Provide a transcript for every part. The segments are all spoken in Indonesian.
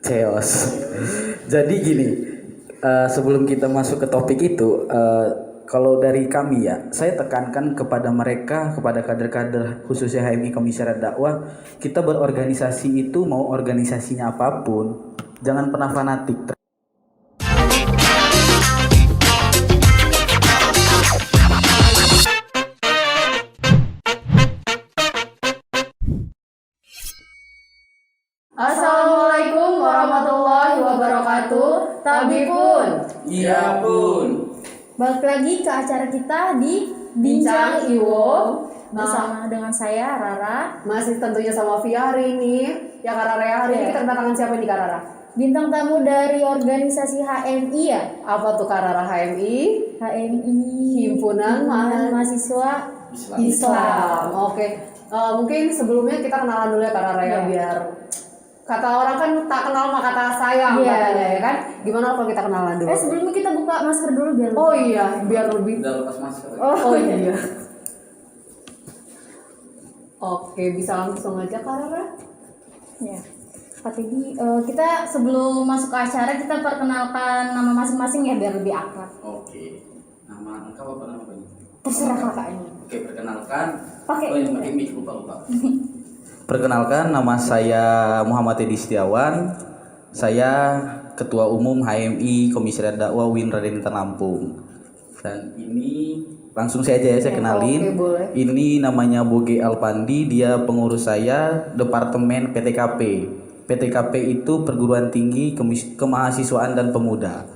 Chaos. Jadi gini, sebelum kita masuk ke topik itu, kalau dari kami ya, saya tekankan kepada mereka, kepada kader-kader khususnya HMI Komisariat Dakwah, kita berorganisasi itu mau organisasinya apapun, jangan pernah fanatik. Assalamualaikum warahmatullahi wabarakatuh. Tabipun. Iya pun. Balik lagi ke acara kita di Bincang Iwo bersama dengan saya Rara. Masih tentunya sama Via hari ini. Ya Kak Rara ya, hari ini kita kedatangan siapa nih Kak Rara? Bintang tamu dari organisasi HMI ya. Apa tuh Kak Rara HMI? HMI Himpunan Mahasiswa Islam. Oke. Mungkin sebelumnya kita kenalan dulu ya Kak Rara ya, biar kata orang kan tak kenal maka kata sayang katanya ya kan. Gimana kalau kita kenalan dulu? Sebelumnya kita buka masker dulu biar Oh iya, biar lebih. Udah lepas masker. Oh iya. Oke, bisa langsung aja Kak Rara. ya. Pak Teddy, kita sebelum masuk ke acara kita perkenalkan nama masing-masing ya biar lebih akrab. Oke. Nama engkau apa nama ini? Terserah kakaknya. Oke, perkenalkan. Pakai. Oh, yang pakai mic, lupa. Perkenalkan, nama saya Muhammad Teddy Setiawan. Saya Ketua Umum HMI Komisariat Dakwah UIN Raden Lampung. Dan ini langsung saja saya kenalin. Oke, boleh. Ini namanya Boge Alpandi, dia pengurus saya Departemen PTKP. PTKP itu Perguruan Tinggi Kemahasiswaan dan Pemuda.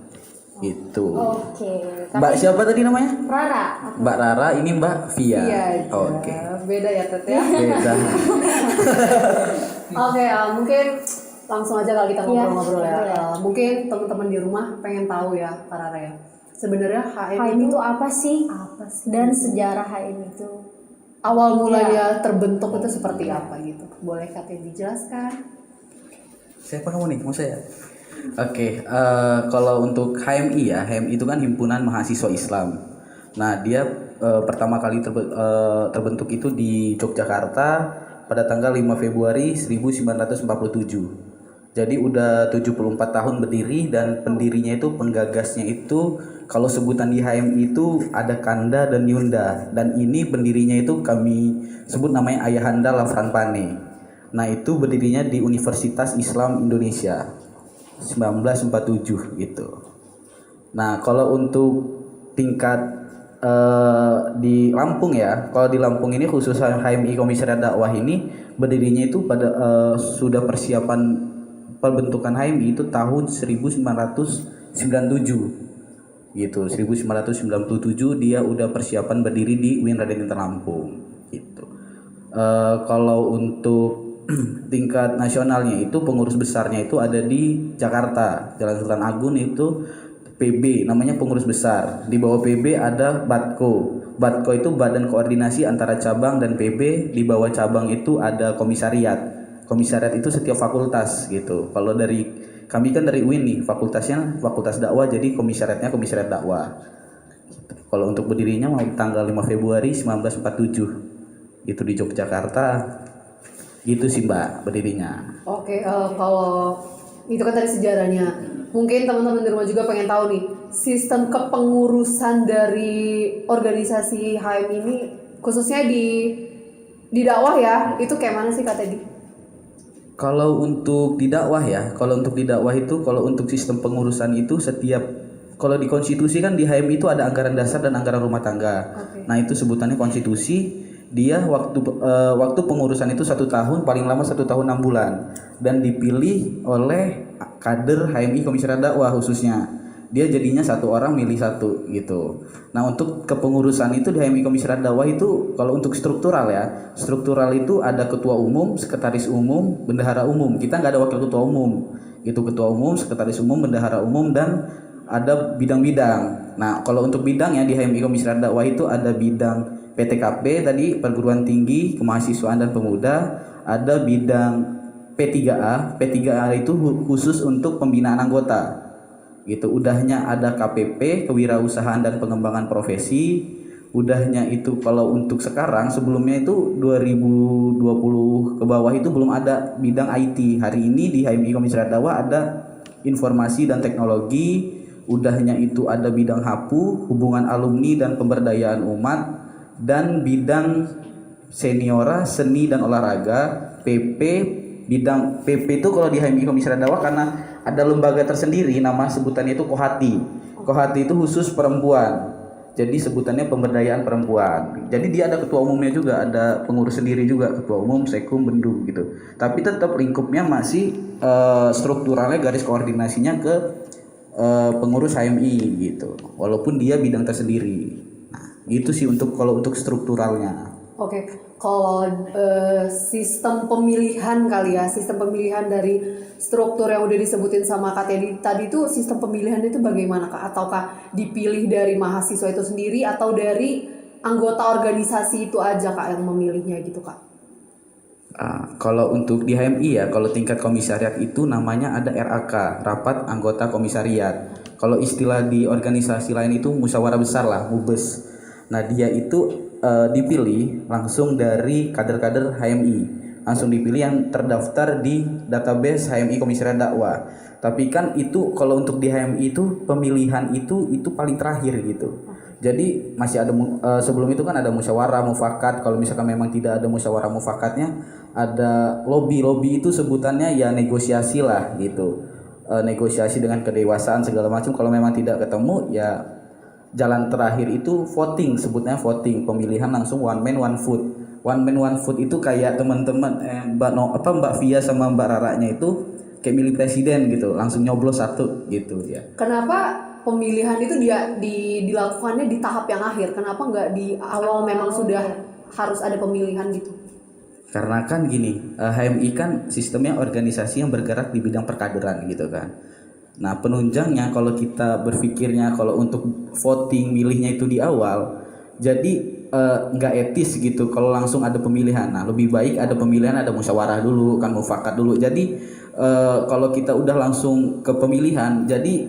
Itu. Oke. Mbak siapa tadi namanya? Rara. Mbak Rara, ini Mbak Via. Iya. Oke. Beda ya Tet ya. Beda. Oke, mungkin langsung aja kali kita ngobrol-ngobrol ya. Iya. Mungkin teman-teman di rumah pengen tahu ya, Kak Rara ya. Sebenarnya HMI HMI itu itu apa sih? apa sih? Dan sejarah HMI itu. Awal mulanya terbentuk itu seperti apa gitu? Boleh Kak Teddy dijelaskan? Siapa kamu nih? Mau saya? Oke, kalau untuk HMI ya, HMI itu kan Himpunan Mahasiswa Islam. Nah, dia pertama kali terbentuk itu di Yogyakarta pada tanggal 5 Februari 1947. Jadi udah 74 tahun berdiri dan pendirinya itu, penggagasnya itu kalau sebutan di HMI itu ada Kanda dan Yunda. Dan ini pendirinya itu kami sebut namanya Ayahanda Lafran Pane. Nah, itu berdirinya di Universitas Islam Indonesia 1947 gitu. Nah, kalau untuk tingkat di Lampung ya, kalau di Lampung ini khusus HMI Komisariat Dakwah ini berdirinya itu pada sudah persiapan pembentukan HMI itu tahun 1997 gitu. 1997 dia udah persiapan berdiri di UIN Raden Lampung gitu. Kalau untuk tingkat nasionalnya itu pengurus besarnya itu ada di Jakarta, Jalan Sultan Agung itu PB, namanya pengurus besar. Di bawah PB ada Batko. Batko itu Badan Koordinasi Antara Cabang dan PB. Di bawah cabang itu ada komisariat. Komisariat itu setiap fakultas gitu. Kalau dari kami kan dari UIN nih, fakultasnya fakultas dakwah, jadi komisariatnya komisariat dakwah. Kalau untuk berdirinya mau tanggal 5 Februari 1947 itu di Yogyakarta. Gitu sih Mbak berdirinya. Oke, kalau itu kan tadi sejarahnya. Mungkin teman-teman di rumah juga pengen tahu nih, sistem kepengurusan dari organisasi HMI ini khususnya di dakwah ya, itu kayak mana sih Kak Teddy? Kalau untuk di dakwah ya, kalau untuk di dakwah itu, kalau untuk sistem pengurusan itu setiap, kalau di konstitusi kan di HMI itu ada anggaran dasar dan anggaran rumah tangga. Oke. Nah itu sebutannya konstitusi. Dia waktu pengurusan itu 1 tahun, paling lama 1 tahun 6 bulan, dan dipilih oleh kader HMI Komisariat Dakwah khususnya. Dia jadinya 1 orang milih 1 gitu. Nah untuk kepengurusan itu di HMI Komisariat Dakwah itu kalau untuk struktural ya, struktural itu ada ketua umum, sekretaris umum, bendahara umum. Kita nggak ada wakil ketua umum. Itu ketua umum, sekretaris umum, bendahara umum, dan ada bidang-bidang. Nah kalau untuk bidangnya di HMI Komisariat Dakwah itu ada bidang PTKP tadi, Perguruan Tinggi Kemahasiswaan dan Pemuda, ada bidang P3A. P3A itu khusus untuk pembinaan anggota. Gitu. Udahnya ada KPP, Kewirausahaan dan Pengembangan Profesi, udahnya itu kalau untuk sekarang, sebelumnya itu 2020 ke bawah itu belum ada bidang IT. Hari ini di HMI Komisariat Dakwah ada informasi dan teknologi, udahnya itu ada bidang HAPU, hubungan alumni dan pemberdayaan umat, dan bidang seniora, seni dan olahraga, PP. Bidang PP itu kalau di HMI Komisariat Dakwah karena ada lembaga tersendiri, nama sebutannya itu Kohati. Kohati itu khusus perempuan. Jadi sebutannya pemberdayaan perempuan. Jadi dia ada ketua umumnya juga, ada pengurus sendiri juga, ketua umum, sekum, bendum gitu. Tapi tetap lingkupnya masih strukturalnya, garis koordinasinya ke pengurus HMI gitu. Walaupun dia bidang tersendiri. Nah, gitu sih kalau untuk strukturalnya. Oke, kalau sistem pemilihan kali ya, sistem pemilihan dari struktur yang udah disebutin sama Kak tadi itu, sistem pemilihan itu bagaimana Kak? Ataukah dipilih dari mahasiswa itu sendiri atau dari anggota organisasi itu aja Kak yang memilihnya gitu Kak? Kalau untuk di HMI ya, kalau tingkat komisariat itu namanya ada RAK, Rapat Anggota Komisariat. Kalau istilah di organisasi lain itu musyawarah besar lah, MUBES. Nah dia itu dipilih langsung dari kader-kader HMI, langsung dipilih yang terdaftar di database HMI Komisariat Dakwah. Tapi kan itu kalau untuk di HMI itu pemilihan itu paling terakhir gitu. Jadi masih ada sebelum itu kan ada musyawarah mufakat. Kalau misalkan memang tidak ada musyawarah mufakatnya, ada lobby itu sebutannya ya negosiasi lah gitu. Negosiasi dengan kedewasaan segala macam. Kalau memang tidak ketemu ya jalan terakhir itu voting, sebutnya voting, pemilihan langsung one man one vote. One man one vote itu kayak teman-teman Mbak Via sama Mbak Raranya itu kayak milih presiden gitu, langsung nyoblos satu gitu ya. Kenapa pemilihan itu dilakukannya di tahap yang akhir? Kenapa nggak di awal memang sudah harus ada pemilihan gitu? Karena kan gini, HMI kan sistemnya organisasi yang bergerak di bidang perkaderan gitu kan. Nah penunjangnya kalau kita berpikirnya kalau untuk voting milihnya itu di awal, jadi nggak etis gitu kalau langsung ada pemilihan. Nah lebih baik ada pemilihan, ada musyawarah dulu kan, mufakat dulu. Jadi kalau kita udah langsung ke pemilihan, jadi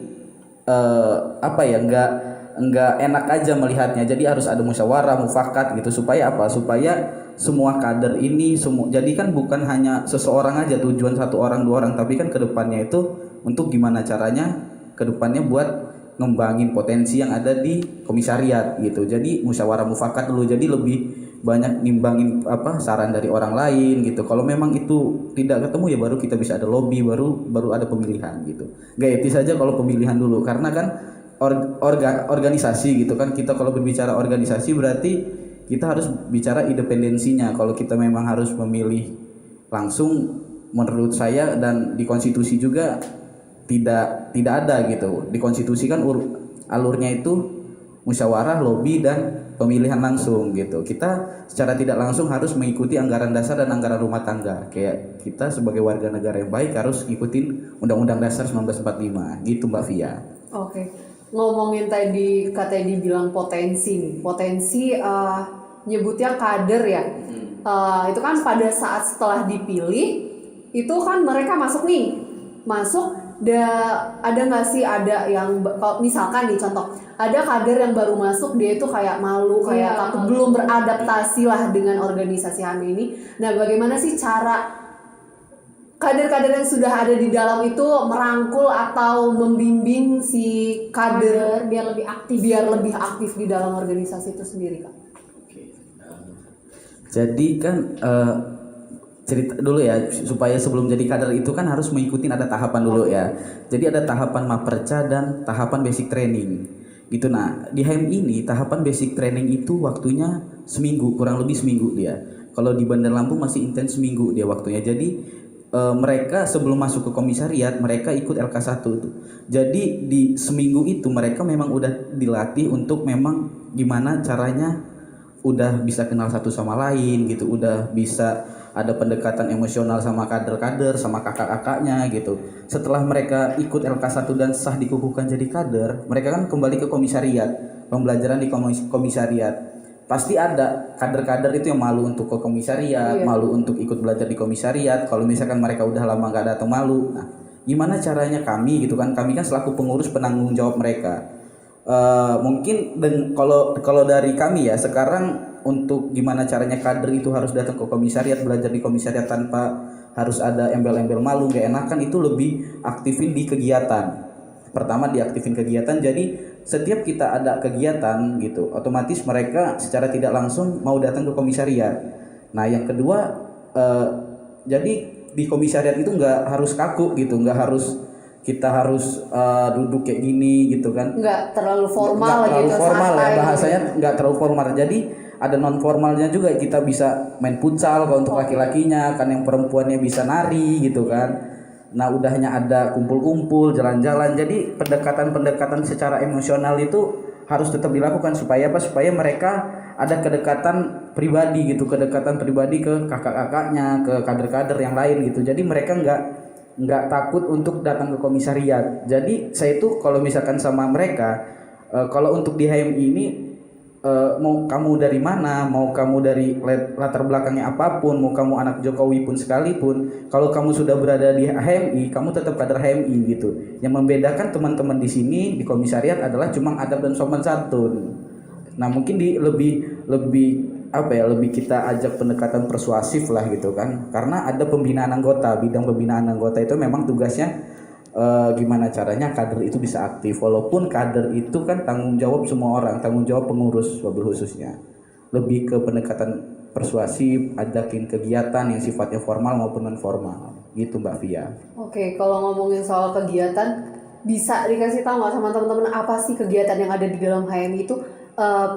nggak enak aja melihatnya. Jadi harus ada musyawarah mufakat gitu supaya apa? Supaya semua kader ini jadi kan bukan hanya seseorang aja, tujuan satu orang dua orang, tapi kan kedepannya itu untuk gimana caranya kedepannya buat ngembangin potensi yang ada di komisariat gitu. Jadi musyawarah mufakat dulu, jadi lebih banyak nimbangin saran dari orang lain gitu. Kalau memang itu tidak ketemu ya baru kita bisa ada lobby, baru ada pemilihan gitu. Gak etis aja kalau pemilihan dulu, karena kan organisasi gitu kan. Kita kalau berbicara organisasi berarti kita harus bicara independensinya. Kalau kita memang harus memilih langsung, menurut saya dan di konstitusi juga tidak ada gitu. Di konstitusi kan alurnya itu musyawarah, lobby dan pemilihan langsung gitu. Kita secara tidak langsung harus mengikuti anggaran dasar dan anggaran rumah tangga. Kayak kita sebagai warga negara yang baik harus ngikutin Undang-Undang Dasar 1945 gitu Mbak Via. Oke. Ngomongin tadi katanya dibilang potensi nih. Potensi nyebutnya kader ya. Itu kan pada saat setelah dipilih itu kan mereka masuk ada nggak sih ada yang kalau misalkan nih contoh ada kader yang baru masuk, dia itu kayak malu, kayak takut, belum beradaptasi lah dengan organisasi HMI ini. Nah bagaimana sih cara kader-kader yang sudah ada di dalam itu merangkul atau membimbing si kader biar lebih aktif di dalam organisasi itu sendiri Kak? Jadi kan cerita dulu ya, supaya sebelum jadi kader itu kan harus mengikuti ada tahapan dulu ya. Jadi ada tahapan maperca dan tahapan basic training gitu. Nah di HMI ini tahapan basic training itu waktunya seminggu, kurang lebih seminggu dia. Kalau di Bandar Lampung masih intens seminggu dia waktunya. Jadi mereka sebelum masuk ke komisariat mereka ikut LK1 tuh. Jadi di seminggu itu mereka memang udah dilatih untuk memang gimana caranya udah bisa kenal satu sama lain gitu, udah bisa ada pendekatan emosional sama kader-kader, sama kakak-kakaknya gitu. Setelah mereka ikut LK1 dan sah dikukuhkan jadi kader, mereka kan kembali ke komisariat, pembelajaran di komisariat. Pasti ada kader-kader itu yang malu untuk ke komisariat, malu untuk ikut belajar di komisariat. Kalau misalkan mereka udah lama gak datang, malu. Nah, gimana caranya kami gitu kan? Kami kan selaku pengurus penanggung jawab mereka. Mungkin kalau dari kami ya sekarang untuk gimana caranya kader itu harus datang ke komisariat, belajar di komisariat tanpa harus ada embel-embel malu gak enakan, itu lebih aktifin di kegiatan. Pertama diaktifin kegiatan, jadi setiap kita ada kegiatan gitu otomatis mereka secara tidak langsung mau datang ke komisariat. Nah yang kedua jadi di komisariat itu nggak harus kaku gitu, nggak harus kita harus duduk kayak gini gitu kan, Nggak terlalu formal nggak terlalu gitu, formal ya santai bahasanya, gitu. nggak terlalu formal. Jadi ada non formalnya juga, kita bisa main futsal kalau untuk laki-lakinya kan, yang perempuannya bisa nari gitu kan. Nah udahnya ada kumpul-kumpul jalan-jalan, jadi pendekatan-pendekatan secara emosional itu harus tetap dilakukan supaya apa, supaya mereka ada kedekatan pribadi gitu, kedekatan pribadi ke kakak-kakaknya, ke kader-kader yang lain gitu. Jadi mereka nggak takut untuk datang ke komisariat. Jadi saya itu kalau misalkan sama mereka, kalau untuk di HMI ini mau kamu dari mana, mau kamu dari latar belakangnya apapun, mau kamu anak Jokowi pun sekalipun, kalau kamu sudah berada di HMI, kamu tetap kader HMI gitu. Yang membedakan teman-teman di sini di komisariat adalah cuma adab dan sopan santun. Nah mungkin lebih apa ya, lebih kita ajak pendekatan persuasif lah gitu kan, karena ada pembinaan anggota, bidang pembinaan anggota itu memang tugasnya gimana caranya kader itu bisa aktif, walaupun kader itu kan tanggung jawab semua orang, tanggung jawab pengurus wabil khususnya, lebih ke pendekatan persuasif, ajakin kegiatan yang sifatnya formal maupun non formal gitu Mbak Via. Oke, kalau ngomongin soal kegiatan, bisa dikasih tahu nggak sama teman-teman apa sih kegiatan yang ada di dalam HMI itu?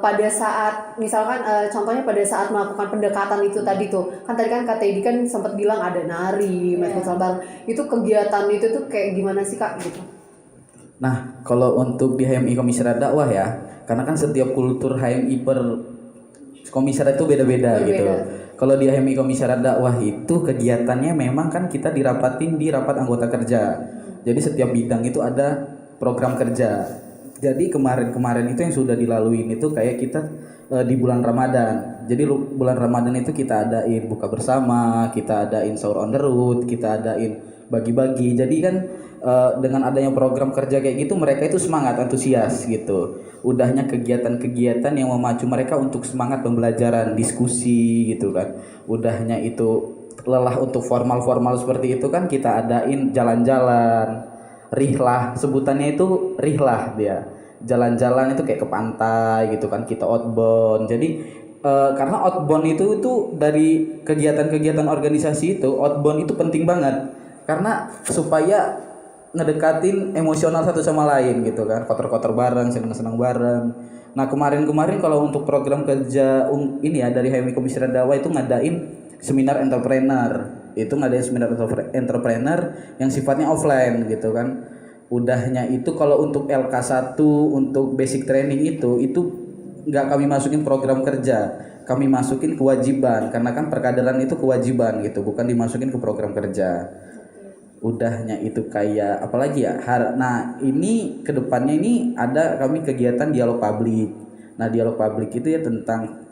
Pada saat misalkan contohnya pada saat melakukan pendekatan itu tadi tuh, kan tadi kan Kak Teddy kan sempat bilang ada nari, main futsal bareng. Itu kegiatan itu tuh kayak gimana sih Kak gitu? Nah kalau untuk di HMI Komisariat Dakwah ya, karena kan setiap kultur HMI per komisariat itu beda-beda gitu. Kalau di HMI Komisariat Dakwah itu kegiatannya memang kan kita dirapatin di rapat anggota kerja. Jadi setiap bidang itu ada program kerja. Jadi kemarin-kemarin itu yang sudah dilalui itu kayak kita di bulan Ramadan. Jadi bulan Ramadan itu kita adain buka bersama, kita adain sahur on the road, kita adain bagi-bagi. Jadi kan dengan adanya program kerja kayak gitu, mereka itu semangat, antusias gitu. Udahnya kegiatan-kegiatan yang memacu mereka untuk semangat pembelajaran, diskusi gitu kan. Udahnya itu lelah untuk formal-formal seperti itu kan, kita adain jalan-jalan, rihlah, sebutannya itu rihlah dia. Jalan-jalan itu kayak ke pantai gitu kan, kita outbound. Jadi karena outbound itu dari kegiatan-kegiatan organisasi itu, outbound itu penting banget. Karena supaya ngedekatin emosional satu sama lain gitu kan, kotor-kotor bareng, senang-senang bareng. Nah kemarin-kemarin kalau untuk program kerja ini ya dari HMI Komisariat Dakwah itu ngadain seminar entrepreneur. Itu ngadain seminar entrepreneur yang sifatnya offline gitu kan. Udahnya itu kalau untuk LK1 untuk basic training itu nggak kami masukin program kerja, kami masukin kewajiban, karena kan perkaderan itu kewajiban gitu, bukan dimasukin ke program kerja. Udahnya itu kayak apalagi ya, nah ini kedepannya ini ada kami kegiatan dialog publik. Nah dialog publik itu ya tentang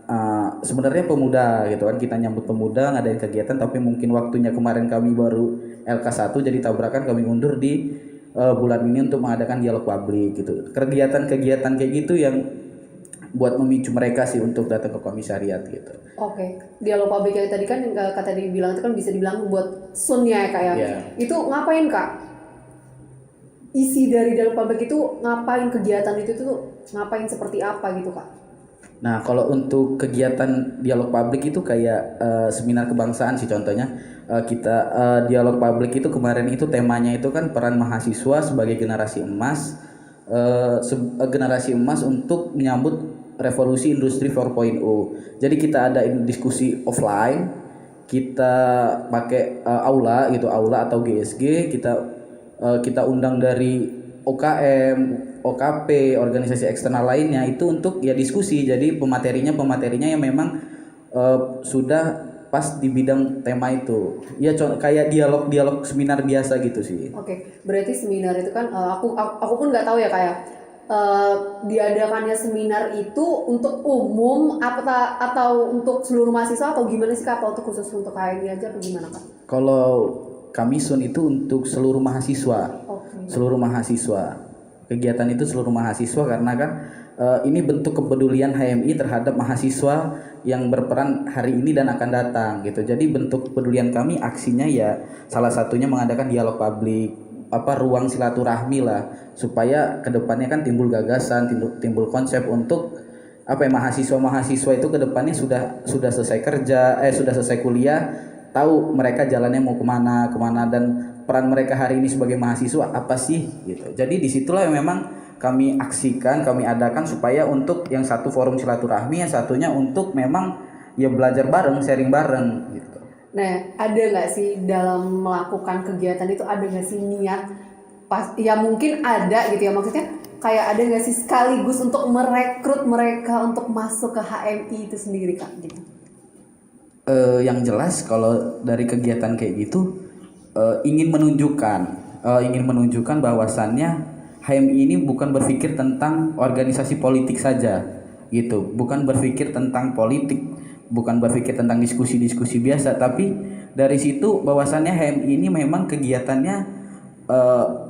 sebenarnya pemuda gitu kan, kita nyambut pemuda ngadain kegiatan, tapi mungkin waktunya kemarin kami baru LK1 jadi tabrakan, kami mundur di bulan ini untuk mengadakan dialog publik gitu. Kegiatan-kegiatan kayak gitu yang buat memicu mereka sih untuk datang ke komisariat gitu. Oke, dialog publik yang tadi kan kata dibilang itu kan bisa dibilang buat sunnya ya Kak ya. Yeah. Itu ngapain Kak? Isi dari dialog publik itu ngapain, kegiatan itu tuh ngapain, seperti apa gitu Kak? Nah kalau untuk kegiatan dialog publik itu kayak seminar kebangsaan sih contohnya. Kita dialog publik itu kemarin itu temanya itu kan peran mahasiswa sebagai generasi emas, generasi emas untuk menyambut revolusi industri 4.0. Jadi kita ada diskusi offline, kita pakai aula gitu, aula atau GSG, kita undang dari OKM, OKP, organisasi eksternal lainnya itu untuk ya diskusi. Jadi pematerinya yang memang sudah pas di bidang tema itu. Ya kayak dialog seminar biasa gitu sih. Oke, berarti seminar itu kan aku pun nggak tahu ya kayak diadakannya seminar itu untuk umum atau untuk seluruh mahasiswa atau gimana sih Kak? Atau untuk khusus untuk HMI aja atau gimana Kak? Kalau kami Sun itu untuk seluruh mahasiswa. Oke. Seluruh mahasiswa. kegiatan itu seluruh mahasiswa karena kan ini bentuk kepedulian HMI terhadap mahasiswa yang berperan hari ini dan akan datang gitu. Jadi bentuk kepedulian kami aksinya ya salah satunya mengadakan dialog publik, ruang silaturahmi lah, supaya kedepannya kan timbul gagasan, timbul konsep untuk mahasiswa itu kedepannya sudah selesai kerja, sudah selesai kuliah, tahu mereka jalannya mau kemana dan peran mereka hari ini sebagai mahasiswa apa sih gitu. Jadi disitulah yang memang kami aksikan, kami adakan supaya untuk yang satu forum silaturahmi, yang satunya untuk memang ya belajar bareng, sharing bareng gitu. Nah, ada nggak sih dalam melakukan kegiatan itu ada nggak sih niat ya mungkin ada gitu ya, maksudnya kayak ada nggak sih sekaligus untuk merekrut mereka untuk masuk ke HMI itu sendiri Kak gitu? Yang jelas kalau dari kegiatan kayak gitu ingin menunjukkan bahwasannya HMI ini bukan berpikir tentang organisasi politik saja gitu, bukan berpikir tentang politik, bukan berpikir tentang diskusi-diskusi biasa, tapi dari situ bahwasannya HMI ini memang kegiatannya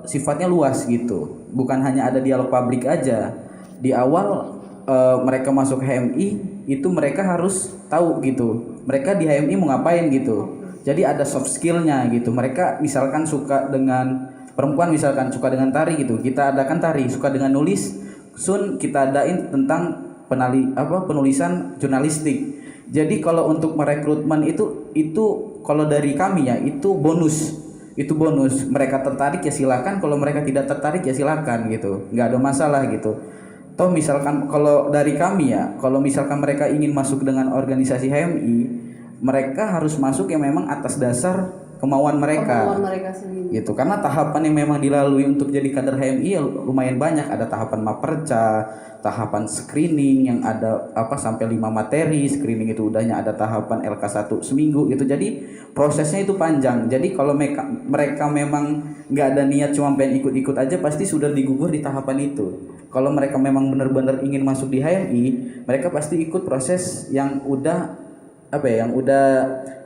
sifatnya luas gitu, bukan hanya ada dialog publik aja. Di awal mereka masuk HMI itu mereka harus tahu gitu, mereka di HMI mau ngapain gitu. Jadi ada soft skillnya gitu. Mereka misalkan suka dengan perempuan, misalkan suka dengan tari gitu, kita adakan tari. Suka dengan nulis, kita adain tentang penulisan jurnalistik. Jadi kalau untuk merekrutmen itu kalau dari kami ya itu bonus. Mereka tertarik ya silakan, kalau mereka tidak tertarik ya silakan gitu, nggak ada masalah gitu. Toh misalkan kalau dari kami ya, kalau misalkan mereka ingin masuk dengan organisasi HMI, mereka harus masuk yang memang atas dasar kemauan mereka sendiri. Gitu. Karena tahapan yang memang dilalui untuk jadi kader HMI ya lumayan banyak. Ada tahapan maperca, tahapan screening yang ada sampai 5 materi. Screening itu udahnya ada tahapan LK1 seminggu gitu. Jadi prosesnya itu panjang. Jadi kalau mereka memang nggak ada niat cuma pengen ikut-ikut aja, pasti sudah digugur di tahapan itu. Kalau mereka memang benar-benar ingin masuk di HMI, mereka pasti ikut proses yang udah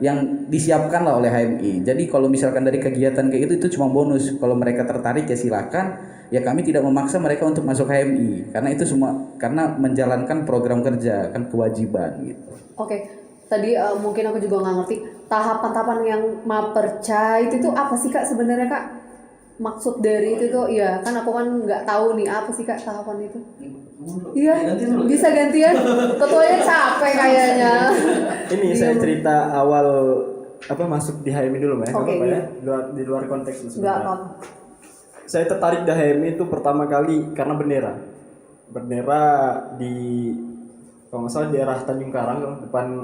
yang disiapkan lah oleh HMI. Jadi kalau misalkan dari kegiatan kayak itu cuma bonus. Kalau mereka tertarik ya silakan. Ya kami tidak memaksa mereka untuk masuk HMI karena itu semua karena menjalankan program kerja, kan kewajiban gitu. Oke. Tadi mungkin aku juga nggak ngerti tahapan-tahapan yang maperca itu tuh apa sih Kak sebenarnya Kak? Maksud dari itu tuh ya kan aku kan nggak tahu nih apa sih Kak tahapan itu. Iya, bisa gantian. Ketuanya capek kayaknya. Ini saya cerita awal masuk di HMI dulu Mbak. Oke, Ya? Di luar konteks itu Enggak sebenarnya. apa-apa. Saya tertarik di HMI itu pertama kali karena bendera. Bendera di kalau nggak salah daerah Tanjung Karang depan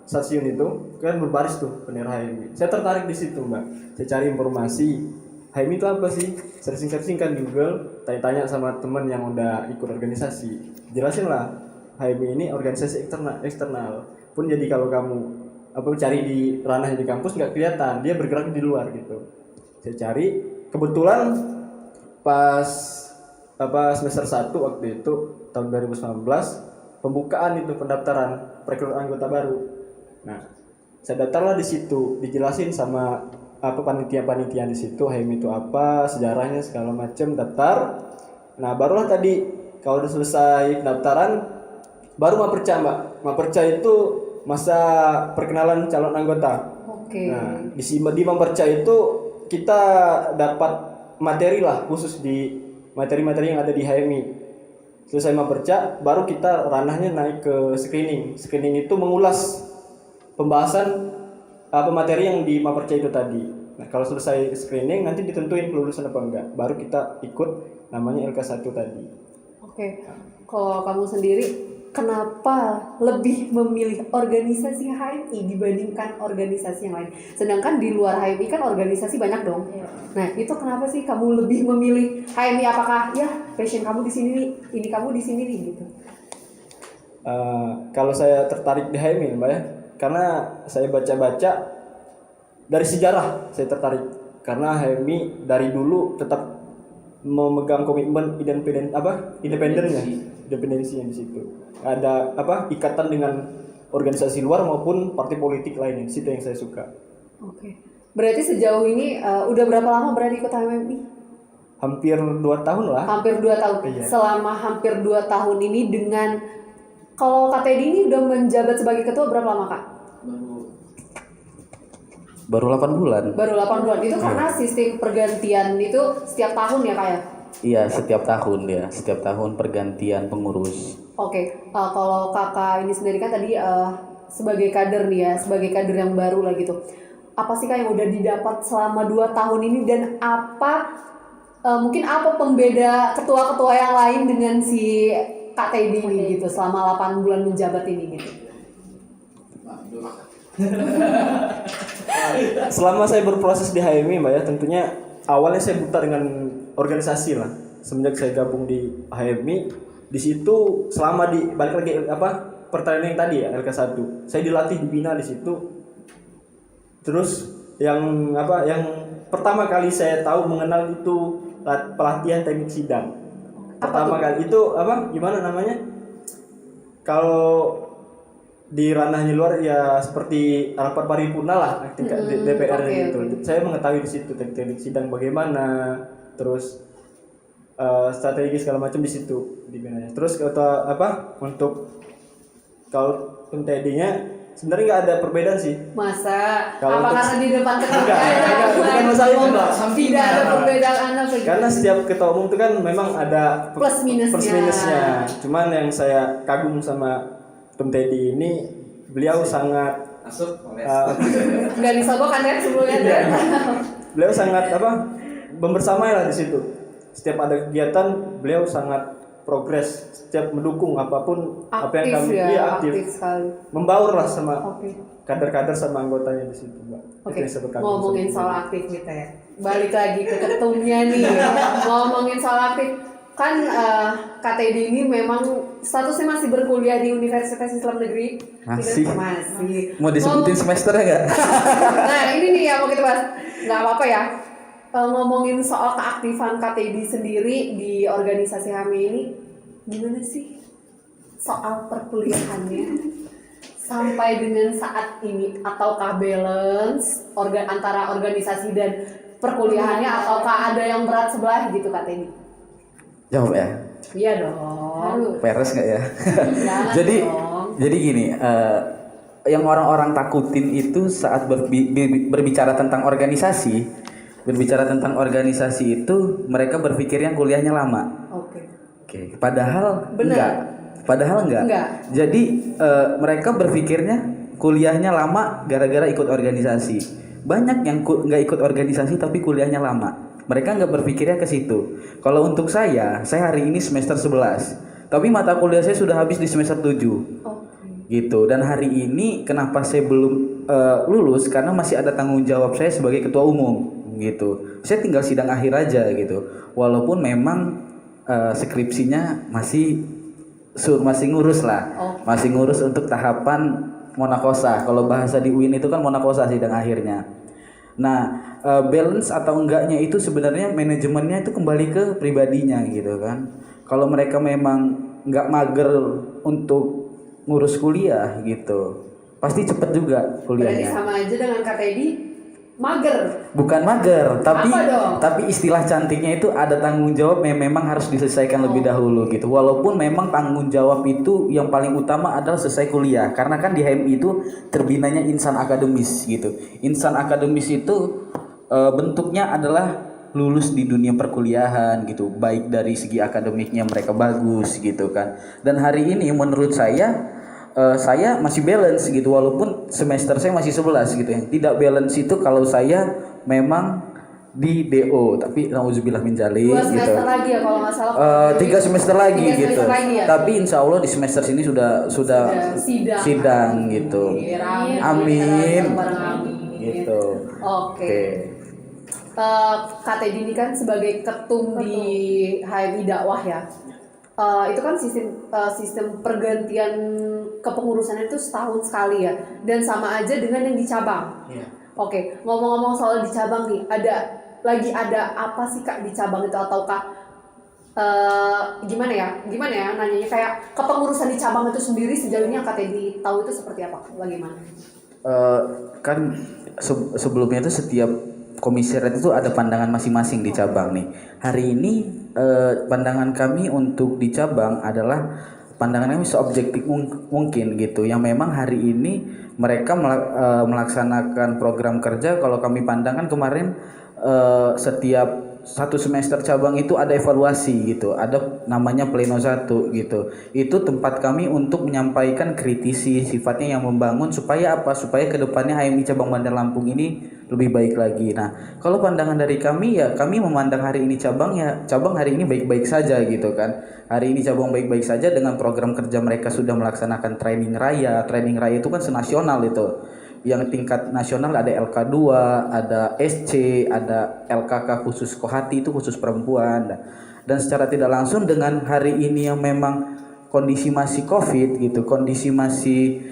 stasiun itu kan berbaris tuh bendera HMI. Saya tertarik di situ Mbak. Saya cari informasi HMI itu apa sih? Searching kan di Google, tanya-tanya sama teman yang udah ikut organisasi. Jelasin lah, HMI ini organisasi eksternal. Pun jadi kalau kamu cari di ranahnya di kampus nggak kelihatan, dia bergerak di luar gitu. Saya cari, kebetulan pas semester 1 waktu itu tahun 2019 pembukaan itu pendaftaran perekrutan anggota baru. Nah, saya daftarlah di situ, dijelasin sama panitia di situ HMI itu apa, sejarahnya segala macam, daftar. Nah, barulah tadi kalau udah selesai pendaftaran baru maperca Mbak. Maperca itu masa perkenalan calon anggota. Oke. Nah, di maperca itu kita dapat materi lah khusus di materi-materi yang ada di HMI. Selesai maperca baru kita ranahnya naik ke screening. Screening itu mengulas pembahasan materi yang di maperca itu tadi. Nah, kalau selesai screening nanti ditentuin kelulusan apa enggak. Baru kita ikut namanya LK1 tadi. Oke. Kalau kamu sendiri kenapa lebih memilih organisasi HMI dibandingkan organisasi yang lain? Sedangkan di luar HMI kan organisasi banyak dong. Nah, itu kenapa sih kamu lebih memilih HMI? Apakah ya passion kamu di sini nih, ini kamu di sini nih gitu? Kalau saya tertarik di HMI Mbak ya, karena saya baca-baca dari sejarah saya tertarik karena HMI dari dulu tetap memegang komitmen independensinya di situ. Ada ikatan dengan organisasi luar maupun partai politik lainnya. Situ yang saya suka. Oke. Berarti sejauh ini udah berapa lama berarti ikut HMI? hampir 2 tahun lah. Hampir 2 tahun. Iya. Selama hampir 2 tahun ini dengan kalau Kak Teddy ini udah menjabat sebagai ketua berapa lama Kak? Baru 8 bulan. Baru 8 bulan. Itu karena sistem pergantian itu setiap tahun ya Kak ya? Iya, setiap tahun dia. Setiap tahun pergantian pengurus. Oke, kalau kakak ini sendiri kan tadi sebagai kader nih ya, sebagai kader yang baru lah gitu. Apa sih Kak yang udah didapat selama 2 tahun ini dan apa mungkin apa pembeda ketua-ketua yang lain dengan si Kak Teddy ini gitu selama 8 bulan menjabat ini gitu? Selama saya berproses di HMI Mbak ya, tentunya awalnya saya buta dengan organisasi lah. Semenjak saya gabung di HMI, di situ selama di balik lagi pertandingan yang tadi ya LK1, saya dilatih dibina di situ. Terus yang pertama kali saya tahu mengenal itu pelatihan teknik sidang. Pertama kali itu gimana namanya? Kalau di ranahnya luar ya seperti rapat paripurna lah DPR gitu. Saya mengetahui di situ teknik sidang bagaimana, terus strategi segala macam di situ dibinanya. Terus untuk kalau TD-nya sebenarnya nggak ada perbedaan sih. Masa? Kalau apa untuk- karena di depan ketua bukan masalah itu, Mbak. Tidak ada perbedaan anak Karena setiap ketua umum itu kan memang ada Plus minusnya. Cuman yang saya kagum sama Tom Teddy ini, beliau sangat nggak disogok kan ya sebelumnya. beliau sangat membersamai lah di situ. Setiap ada kegiatan beliau sangat progres, setiap mendukung apapun apa yang kami aktif sekali. membaur lah sama Oke. kader-kader sama anggotanya di situ, Mbak. Oke, Itu yang saya berkagum ngomongin sama soal beliau. aktif kita ya. Balik lagi ke ketumnya nih. Ngomongin soal aktif, kan Kak Teddy ini memang statusnya masih berkuliah di Universitas Islam Negeri. Masih. Masih. Mau disebutin semesternya nggak? Nah ini nih yang mau kita bahas. Nggak apa-apa ya. Ngomongin soal keaktifan Kak Teddy sendiri di organisasi HMI ini, gimana sih soal perkuliahannya sampai dengan saat ini? Ataukah balance antara organisasi dan perkuliahannya, ataukah ada yang berat sebelah gitu Kak Teddy? Jawab ya. Iya dong. Peres nggak ya? Jangan jadi dong. jadi gini, yang orang-orang takutin itu saat berbicara tentang organisasi, itu mereka berpikirnya kuliahnya lama. Oke, padahal enggak. Jadi mereka berpikirnya kuliahnya lama gara-gara ikut organisasi. Banyak yang nggak ikut organisasi tapi kuliahnya lama. Mereka nggak berpikirnya ke situ. Kalau untuk saya hari ini semester 11, tapi mata kuliah saya sudah habis di semester 7. Gitu. Dan hari ini kenapa saya belum lulus? Karena masih ada tanggung jawab saya sebagai ketua umum. Gitu. Saya tinggal sidang akhir aja gitu. Walaupun memang skripsinya masih ngurus lah. Masih ngurus untuk tahapan monakosa. Kalau bahasa di UIN itu kan monakosa sidang akhirnya. Nah, balance atau enggaknya itu sebenarnya manajemennya itu kembali ke pribadinya gitu kan. Kalau mereka memang enggak mager untuk ngurus kuliah gitu, pasti cepet juga Berarti kuliahnya. sama aja dengan Kak Teddy mager. Bukan mager, tapi Apa dong? tapi istilah cantiknya itu ada tanggung jawab yang memang harus diselesaikan lebih dahulu gitu. Walaupun memang tanggung jawab itu yang paling utama adalah selesai kuliah. Karena kan di HMI itu terbinanya insan akademis gitu. Insan akademis itu bentuknya adalah lulus di dunia perkuliahan gitu. Baik dari segi akademiknya mereka bagus gitu kan. Dan hari ini menurut saya masih balance gitu, walaupun semester saya masih 11 gitu ya. Tidak balance itu kalau saya memang di DO, tapi nauzubillah min dzalik 2 semester gitu. lagi ya kalau nggak salah. 3 semester lagi 3 gitu. semester lagi ya? Tapi insya Allah di semester sini sudah sidang gitu. Amin. Gitu. Oke. Kak Teddy ini kan sebagai ketum di HMI dakwah ya. Itu kan sistem pergantian kepengurusannya itu setahun sekali ya, dan sama aja dengan yang di cabang. Oke, ngomong-ngomong soal di cabang nih, ada apa sih Kak di cabang itu, ataukah gimana ya nanyanya, kayak kepengurusan di cabang itu sendiri sejauh ini yang Kak Teddy tahu itu seperti apa, bagaimana? Kan sebelumnya itu setiap komisariat itu ada pandangan masing-masing di cabang nih. Hari ini pandangan kami untuk di cabang adalah pandangan kami seobjektif mungkin gitu. Yang memang hari ini mereka melaksanakan program kerja. Kalau kami pandangkan kemarin setiap satu semester cabang itu ada evaluasi gitu, ada namanya pleno 1 gitu. Itu tempat kami untuk menyampaikan kritisi sifatnya yang membangun supaya apa? Supaya kedepannya HMI cabang Bandar Lampung ini lebih baik lagi. Nah, kalau pandangan dari kami ya kami memandang hari ini cabang hari ini baik-baik saja gitu kan. Hari ini cabang baik-baik saja dengan program kerja mereka sudah melaksanakan training raya. Training raya itu kan senasional itu. Yang tingkat nasional ada LK2, ada SC, ada LKK khusus Kohati itu khusus perempuan. Dan secara tidak langsung dengan hari ini yang memang kondisi masih Covid gitu, kondisi masih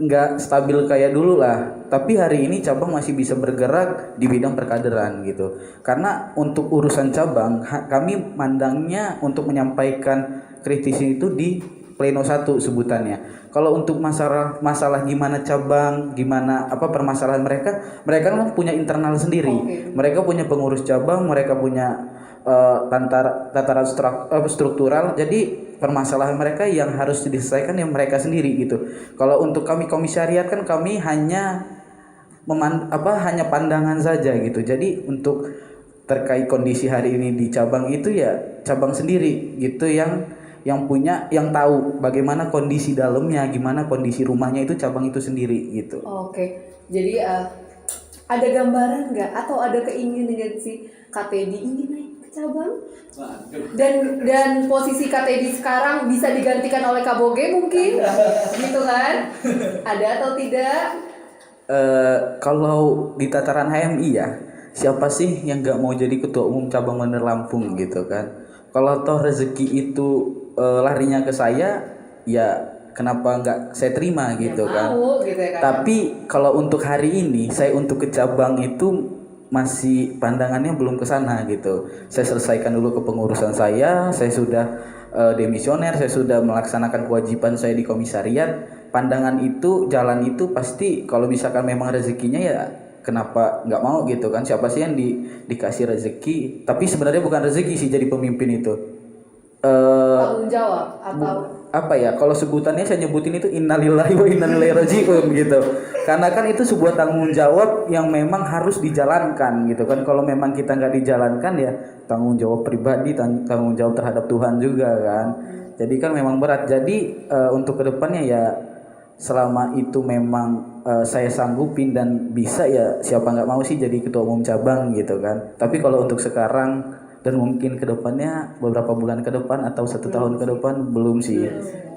nggak stabil kayak dulu lah. Tapi hari ini cabang masih bisa bergerak di bidang perkaderan gitu. Karena untuk urusan cabang kami mandangnya untuk menyampaikan kritisi itu di pleno 1 sebutannya. Kalau untuk masalah gimana cabang, gimana permasalahan mereka kan punya internal sendiri. Okay. Mereka punya pengurus cabang, mereka punya tataran struktural. Jadi permasalahan mereka yang harus diselesaikan yang mereka sendiri gitu. Kalau untuk kami komisariat kan kami hanya hanya pandangan saja gitu. Jadi untuk terkait kondisi hari ini di cabang itu ya cabang sendiri gitu yang punya, yang tahu bagaimana kondisi dalamnya, gimana kondisi rumahnya itu cabang itu sendiri gitu. Oke. Jadi ada gambaran nggak atau ada keinginan si KTD ingin naik ke cabang? Dan posisi KTD sekarang bisa digantikan oleh Kaboge mungkin, gitu kan? Ada atau tidak? Kalau di tataran HMI ya, siapa sih yang nggak mau jadi ketua umum cabang Bandar Lampung gitu kan? Kalau toh rezeki itu larinya ke saya, ya kenapa nggak saya terima gitu kan? Mau, gitu ya kan? Tapi kalau untuk hari ini, saya untuk ke cabang itu masih pandangannya belum ke sana gitu. Saya selesaikan dulu kepengurusan saya sudah demisioner, saya sudah melaksanakan kewajiban saya di komisariat. Pandangan itu, jalan itu pasti kalau misalkan memang rezekinya ya kenapa nggak mau gitu kan? Siapa sih yang dikasih rezeki? Tapi sebenarnya bukan rezeki sih jadi pemimpin itu. Tanggung jawab atau apa ya, kalau sebutannya saya nyebutin itu innalillahi wa inna ilaihi raji'un gitu. Karena kan itu sebuah tanggung jawab yang memang harus dijalankan gitu kan. Kalau memang kita nggak dijalankan ya tanggung jawab pribadi, tanggung jawab terhadap Tuhan juga kan. Jadi kan memang berat. Jadi untuk kedepannya ya selama itu memang saya sanggupin dan bisa ya siapa nggak mau sih jadi ketua umum cabang gitu kan. Tapi kalau untuk sekarang dan mungkin kedepannya beberapa bulan ke depan atau 1 tahun ke depan belum sih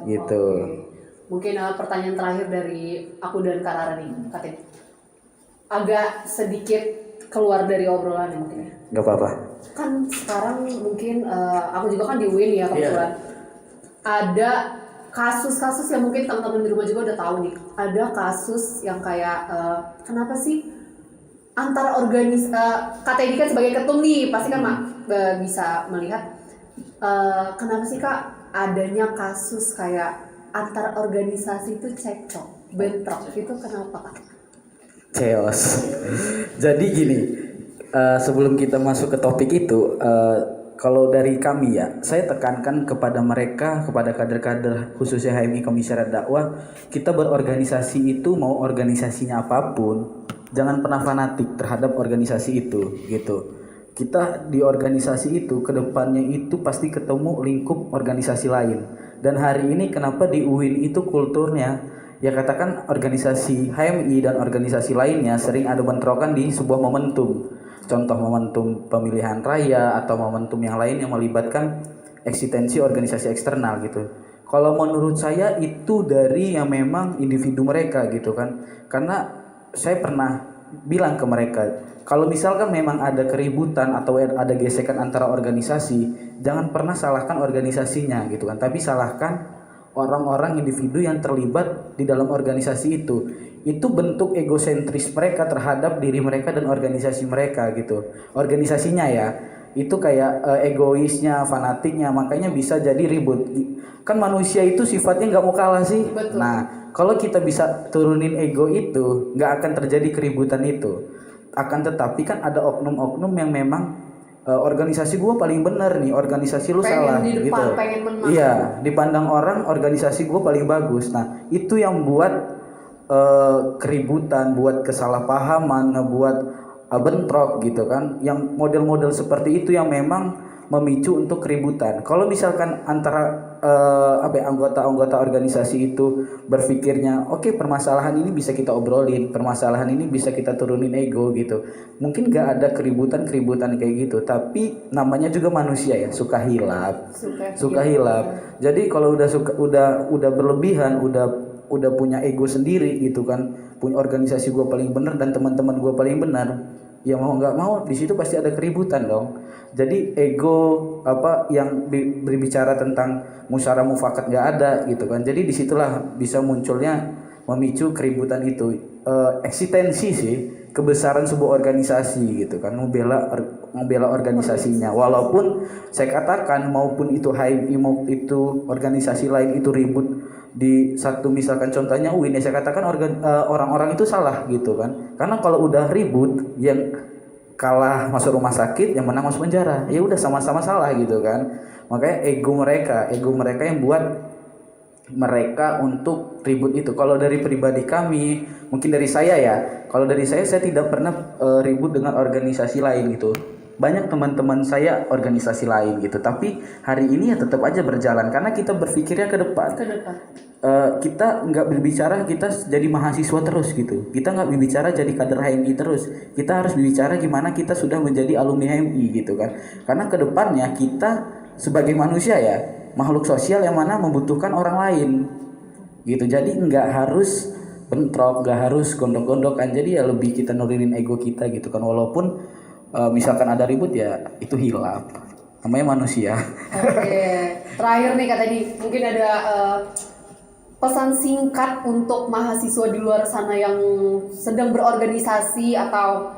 gitu. Mungkin pertanyaan terakhir dari aku dan Kak Rara nih, katanya agak sedikit keluar dari obrolan ya mungkin ya. Gak apa-apa. Kan sekarang mungkin aku juga kan di UIN ya kebetulan. Ada kasus-kasus yang mungkin teman-teman di rumah juga udah tahu nih. Ada kasus yang kayak kenapa sih antar KTD kan sebagai ketum nih pasti kan bisa melihat kenapa sih Kak adanya kasus kayak antar organisasi itu cekcok, bentrok itu kenapa Kak? Chaos. Jadi gini, sebelum kita masuk ke topik itu, kalau dari kami ya, saya tekankan kepada mereka, kepada kader-kader khususnya HMI Komisariat Dakwah, kita berorganisasi itu mau organisasinya apapun, jangan pernah fanatik terhadap organisasi itu gitu. Kita di organisasi itu kedepannya itu pasti ketemu lingkup organisasi lain. Dan hari ini kenapa di UIN itu kulturnya ya katakan organisasi HMI dan organisasi lainnya sering ada bentrokan di sebuah momentum. Contoh momentum pemilihan raya atau momentum yang lain yang melibatkan eksistensi organisasi eksternal gitu. Kalau menurut saya itu dari yang memang individu mereka gitu kan. Karena saya pernah bilang ke mereka, kalau misalkan memang ada keributan atau ada gesekan antara organisasi, jangan pernah salahkan organisasinya gitu kan, tapi salahkan orang-orang individu yang terlibat di dalam organisasi itu. Itu bentuk egosentris mereka terhadap diri mereka dan organisasi mereka gitu. Organisasinya ya, itu kayak egoisnya, fanatiknya, makanya bisa jadi ribut. Kan manusia itu sifatnya nggak mau kalah sih. Betul. Nah, kalau kita bisa turunin ego itu, nggak akan terjadi keributan itu. Akan tetapi kan ada oknum-oknum yang memang organisasi gue paling bener nih, organisasi lu Pengen salah di depan, gitu. pengen menang. Iya, dipandang orang organisasi gue paling bagus. Nah itu yang buat keributan, buat kesalahpahaman, ngebuat bentrok gitu kan. Yang model-model seperti itu yang memang memicu untuk keributan. Kalau misalkan antara anggota-anggota organisasi itu berpikirnya, oke, permasalahan ini bisa kita obrolin, permasalahan ini bisa kita turunin ego gitu. Mungkin gak ada keributan kayak gitu. Tapi namanya juga manusia ya, suka hilap, suka hilap. Jadi kalau udah berlebihan, udah punya ego sendiri gitu kan, punya organisasi gue paling benar dan teman-teman gue paling benar, ya mau nggak mau di situ pasti ada keributan dong. Jadi ego yang berbicara tentang musyawarah mufakat nggak ada gitu kan. Jadi disitulah bisa munculnya memicu keributan itu. Eksistensi sih kebesaran sebuah organisasi gitu kan, membela organisasinya. Walaupun saya katakan maupun itu HMI maupun itu organisasi lain itu ribut di satu, misalkan contohnya UIN, ya saya katakan orang-orang itu salah gitu kan. Karena kalau udah ribut, yang kalah masuk rumah sakit, yang menang masuk penjara, ya udah sama-sama salah gitu kan. Makanya ego mereka yang buat mereka untuk ribut itu. Kalau dari pribadi kami, mungkin dari saya ya, kalau dari saya tidak pernah ribut dengan organisasi lain gitu. Banyak teman-teman saya organisasi lain gitu, tapi hari ini ya tetap aja berjalan karena kita berpikirnya ke depan. Kita nggak berbicara kita jadi mahasiswa terus gitu, kita nggak berbicara jadi kader HMI terus, kita harus berbicara gimana kita sudah menjadi alumni HMI gitu kan. Karena kedepannya kita sebagai manusia ya, makhluk sosial yang mana membutuhkan orang lain gitu. Jadi nggak harus bentrok, nggak harus gondok-gondokan, jadi ya lebih kita nurunin ego kita gitu kan. Walaupun misalkan ada ribut ya itu hilap, namanya manusia. Oke, terakhir nih Kak, tadi mungkin ada pesan singkat untuk mahasiswa di luar sana yang sedang berorganisasi atau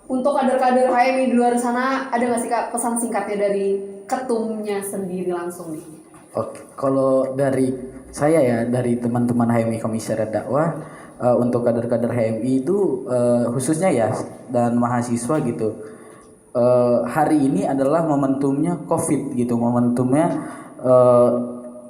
untuk kader-kader HMI di luar sana, ada nggak sih Kak pesan singkatnya dari ketumnya sendiri langsung nih? Oke, kalau dari saya ya, dari teman-teman HMI Komisariat Dakwah, untuk kader-kader HMI itu khususnya ya dan mahasiswa gitu, hari ini adalah momentumnya COVID gitu, momentumnya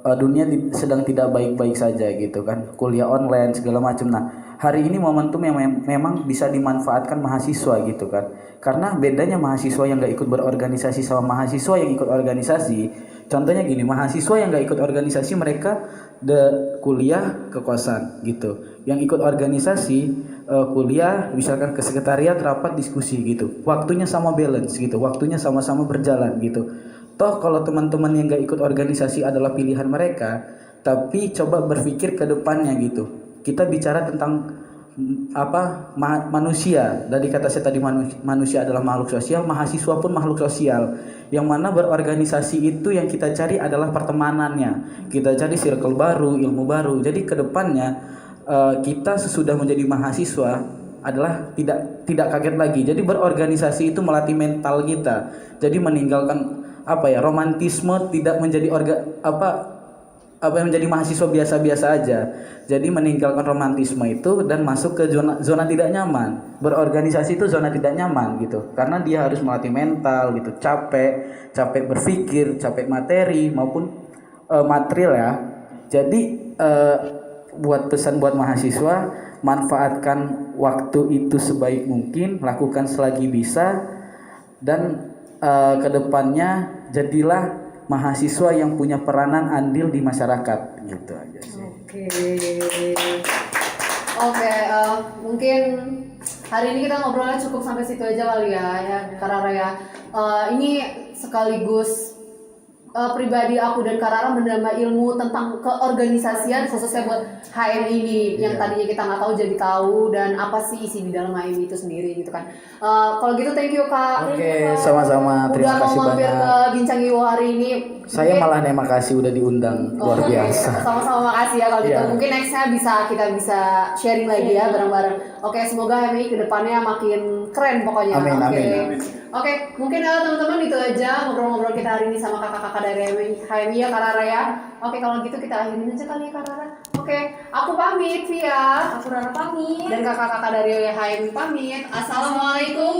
dunia sedang tidak baik-baik saja gitu kan, kuliah online segala macam. Nah hari ini momentum yang memang bisa dimanfaatkan mahasiswa gitu kan, karena bedanya mahasiswa yang nggak ikut berorganisasi sama mahasiswa yang ikut organisasi. Contohnya gini, mahasiswa yang nggak ikut organisasi mereka kuliah ke kosan gitu, yang ikut organisasi kuliah misalkan ke sekretariat, rapat, diskusi gitu, waktunya sama balance gitu, waktunya sama-sama berjalan gitu. Toh kalau teman-teman yang gak ikut organisasi adalah pilihan mereka, tapi coba berpikir ke depannya gitu. Kita bicara tentang manusia. Dari kata saya tadi, manusia adalah makhluk sosial, mahasiswa pun makhluk sosial. Yang mana berorganisasi itu yang kita cari adalah pertemanannya. Kita cari circle baru, ilmu baru. Jadi ke depannya kita sesudah menjadi mahasiswa adalah tidak kaget lagi. Jadi berorganisasi itu melatih mental kita. Jadi meninggalkan romantisme, tidak menjadi yang menjadi mahasiswa biasa-biasa aja. Jadi meninggalkan romantisme itu dan masuk ke zona tidak nyaman. Berorganisasi itu zona tidak nyaman gitu, karena dia harus melatih mental gitu, capek berpikir, capek materi maupun material ya. Jadi buat pesan buat mahasiswa, manfaatkan waktu itu sebaik mungkin, lakukan selagi bisa, dan kedepannya jadilah mahasiswa yang punya peranan andil di masyarakat gitu aja sih. Oke, mungkin hari ini kita ngobrolnya cukup sampai situ aja kali ya Karara ya. Ini sekaligus pribadi aku dan Karara menambah ilmu tentang keorganisasian khususnya buat HMI ini yang tadinya kita nggak tahu jadi tahu, dan apa sih isi di dalam HMI itu sendiri gitu kan. Kalau gitu thank you Kak. Oke, sama-sama, terima kasih udah mau mampir banyak. ke Bincang Iwo hari ini. Saya malah terima kasih udah diundang, luar biasa. Sama-sama makasih ya kalau gitu. Iya. Mungkin nextnya kita bisa sharing lagi ya bareng-bareng. Oke, semoga HMI kedepannya makin keren pokoknya. Amin, amin. Oke, mungkin teman-teman itu aja ngobrol-ngobrol kita hari ini sama kakak-kakak dari HMI ya Karara ya. Oke, kalau gitu kita akhirin aja kali ya Karara. Oke, aku pamit Via Aku Rara pamit. dan kakak-kakak dari HMI pamit. Assalamualaikum.